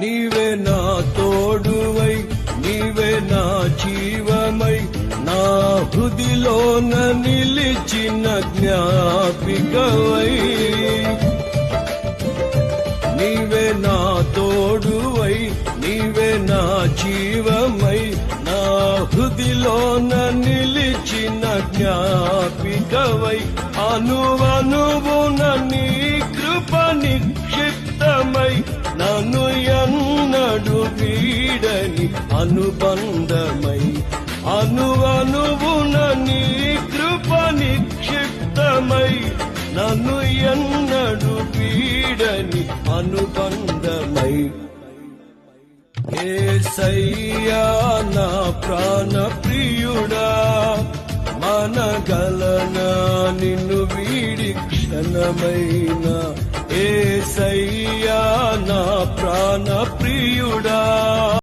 నీవే నా తోడువై, నీవే నా జీవమై, నా హృదిలోన నిలిచిన జ్ఞాపికవై. నీవే నా తోడువై, నీవే నా జీవమై, నా హృదిలోన నిలిచిన జ్ఞాపికవై. అనువనువున నీ కృప నిక్షిప్తమై, నన్ను ఎన్నడు వీడని అనుబంధమై. అనువనువున నీ కృప నిక్షిప్తమై, నన్ను ఎన్నడు వీడని అనుబంధమై. యేసయ్యా నా ప్రాణ ప్రియుడా, మనగలనా నిన్ను వీడి క్షణమైనా. యేసయ్యా నా ప్రాణ ప్రియుడా,